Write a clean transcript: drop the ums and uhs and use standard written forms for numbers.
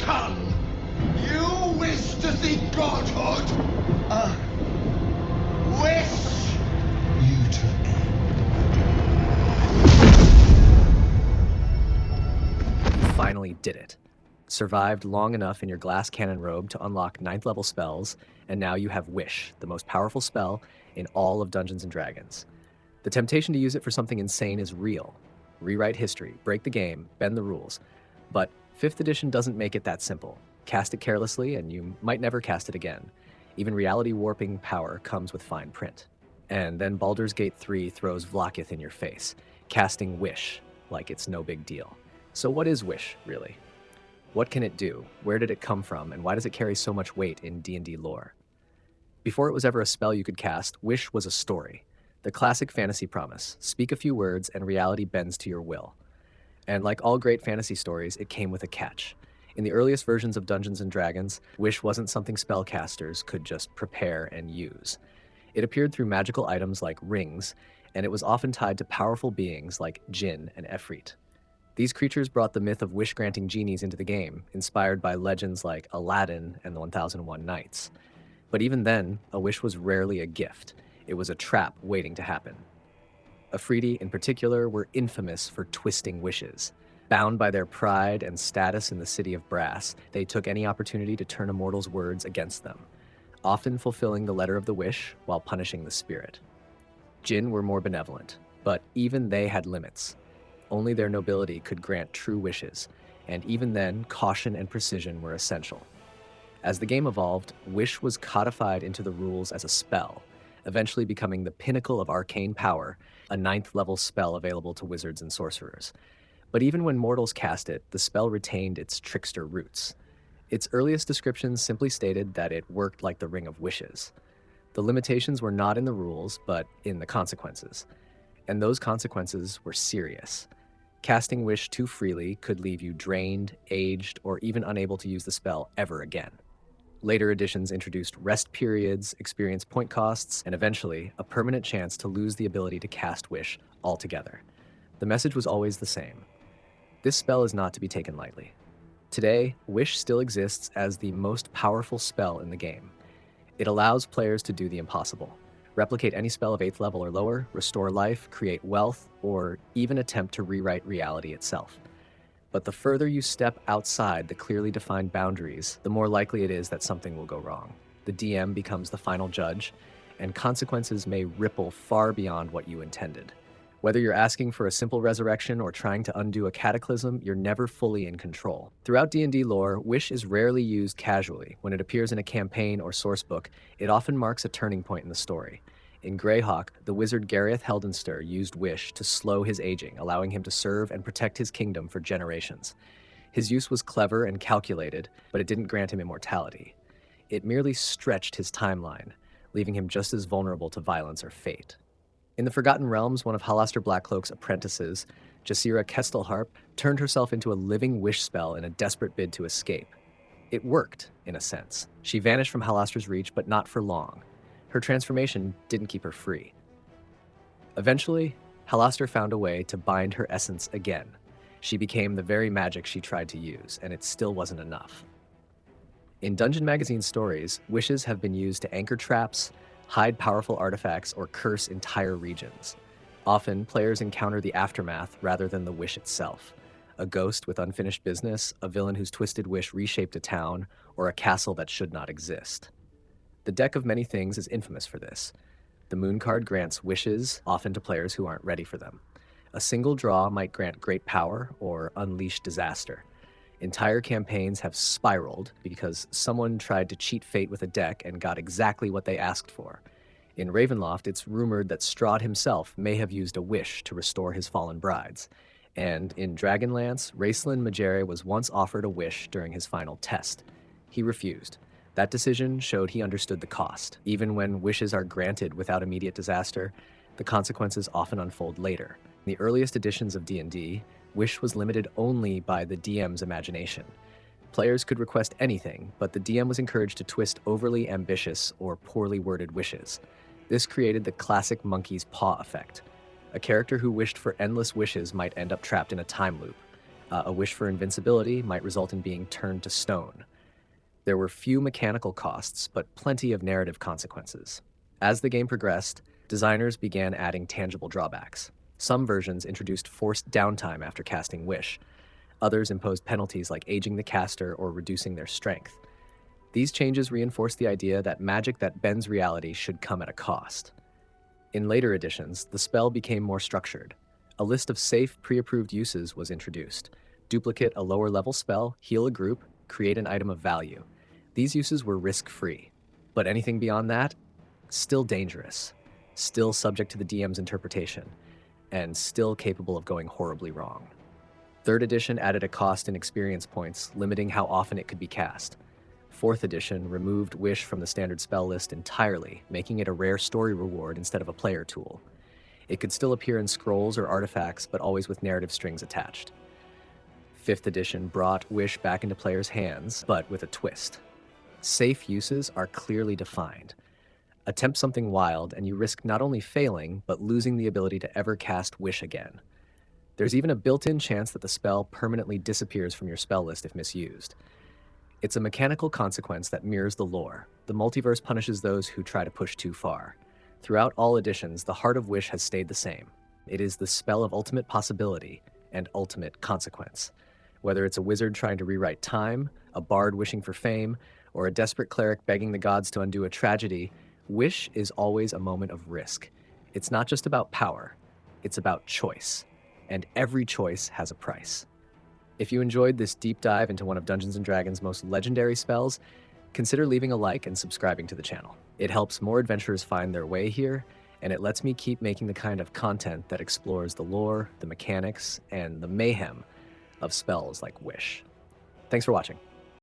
tongue! You wish to see godhood? Wish you to end. You finally did it. Survived long enough in your glass cannon robe to unlock 9th level spells, and now you have Wish, the most powerful spell in all of Dungeons & Dragons. The temptation to use it for something insane is real. Rewrite history, break the game, bend the rules. But 5th edition doesn't make it that simple. Cast it carelessly and you might never cast it again. Even reality warping power comes with fine print. And then Baldur's Gate 3 throws Vlaakith in your face, casting Wish like it's no big deal. So what is Wish, really? What can it do? Where did it come from? And why does it carry so much weight in D&D lore? Before it was ever a spell you could cast, Wish was a story. The classic fantasy promise: speak a few words and reality bends to your will. And like all great fantasy stories, it came with a catch. In the earliest versions of Dungeons & Dragons, Wish wasn't something spellcasters could just prepare and use. It appeared through magical items like rings, and it was often tied to powerful beings like Jinn and Efreet. These creatures brought the myth of wish-granting genies into the game, inspired by legends like Aladdin and the 1001 Nights. But even then, a wish was rarely a gift. It was a trap waiting to happen. Efreeti, in particular, were infamous for twisting wishes. Bound by their pride and status in the City of Brass, they took any opportunity to turn a mortal's words against them, often fulfilling the letter of the wish while punishing the spirit. Jinn were more benevolent, but even they had limits. Only their nobility could grant true wishes, and even then, caution and precision were essential. As the game evolved, Wish was codified into the rules as a spell, eventually becoming the pinnacle of arcane power, a 9th level spell available to wizards and sorcerers. But even when mortals cast it, the spell retained its trickster roots. Its earliest descriptions simply stated that it worked like the Ring of Wishes. The limitations were not in the rules, but in the consequences. And those consequences were serious. Casting Wish too freely could leave you drained, aged, or even unable to use the spell ever again. Later editions introduced rest periods, experience point costs, and eventually, a permanent chance to lose the ability to cast Wish altogether. The message was always the same. This spell is not to be taken lightly. Today, Wish still exists as the most powerful spell in the game. It allows players to do the impossible: replicate any spell of 8th level or lower, restore life, create wealth, or even attempt to rewrite reality itself. But the further you step outside the clearly defined boundaries, the more likely it is that something will go wrong. The DM becomes the final judge, and consequences may ripple far beyond what you intended. Whether you're asking for a simple resurrection or trying to undo a cataclysm, you're never fully in control. Throughout D&D lore, Wish is rarely used casually. When it appears in a campaign or sourcebook, it often marks a turning point in the story. In Greyhawk, the wizard Gareth Heldenster used Wish to slow his aging, allowing him to serve and protect his kingdom for generations. His use was clever and calculated, but it didn't grant him immortality. It merely stretched his timeline, leaving him just as vulnerable to violence or fate. In the Forgotten Realms, one of Halaster Blackcloak's apprentices, Jasira Kestelharp, turned herself into a living wish spell in a desperate bid to escape. It worked, in a sense. She vanished from Halaster's reach, but not for long. Her transformation didn't keep her free. Eventually, Halaster found a way to bind her essence again. She became the very magic she tried to use, and it still wasn't enough. In Dungeon Magazine stories, wishes have been used to anchor traps, hide powerful artifacts, or curse entire regions. Often, players encounter the aftermath rather than the wish itself. A ghost with unfinished business, a villain whose twisted wish reshaped a town, or a castle that should not exist. The Deck of Many Things is infamous for this. The Moon card grants wishes, often to players who aren't ready for them. A single draw might grant great power or unleash disaster. Entire campaigns have spiraled because someone tried to cheat fate with a deck and got exactly what they asked for. In Ravenloft, it's rumored that Strahd himself may have used a wish to restore his fallen brides. And in Dragonlance, Raistlin Majere was once offered a wish during his final test. He refused. That decision showed he understood the cost. Even when wishes are granted without immediate disaster, the consequences often unfold later. In the earliest editions of D&D, Wish was limited only by the DM's imagination. Players could request anything, but the DM was encouraged to twist overly ambitious or poorly worded wishes. This created the classic monkey's paw effect. A character who wished for endless wishes might end up trapped in a time loop. A wish for invincibility might result in being turned to stone. There were few mechanical costs, but plenty of narrative consequences. As the game progressed, designers began adding tangible drawbacks. Some versions introduced forced downtime after casting Wish. Others imposed penalties like aging the caster or reducing their strength. These changes reinforced the idea that magic that bends reality should come at a cost. In later editions, the spell became more structured. A list of safe, pre-approved uses was introduced. Duplicate a lower-level spell, heal a group, create an item of value. These uses were risk-free. But anything beyond that, still dangerous, still subject to the DM's interpretation, and still capable of going horribly wrong. 3rd edition added a cost in experience points, limiting how often it could be cast. 4th edition removed Wish from the standard spell list entirely, making it a rare story reward instead of a player tool. It could still appear in scrolls or artifacts, but always with narrative strings attached. 5th edition brought Wish back into players' hands, but with a twist. Safe uses are clearly defined. Attempt something wild, and you risk not only failing, but losing the ability to ever cast Wish again. There's even a built-in chance that the spell permanently disappears from your spell list if misused. It's a mechanical consequence that mirrors the lore. The multiverse punishes those who try to push too far. Throughout all editions, the heart of Wish has stayed the same. It is the spell of ultimate possibility and ultimate consequence. Whether it's a wizard trying to rewrite time, a bard wishing for fame, or a desperate cleric begging the gods to undo a tragedy, Wish is always a moment of risk. It's not just about power, it's about choice. And every choice has a price. If you enjoyed this deep dive into one of Dungeons & Dragons' most legendary spells, consider leaving a like and subscribing to the channel. It helps more adventurers find their way here, and it lets me keep making the kind of content that explores the lore, the mechanics, and the mayhem of spells like Wish. Thanks for watching.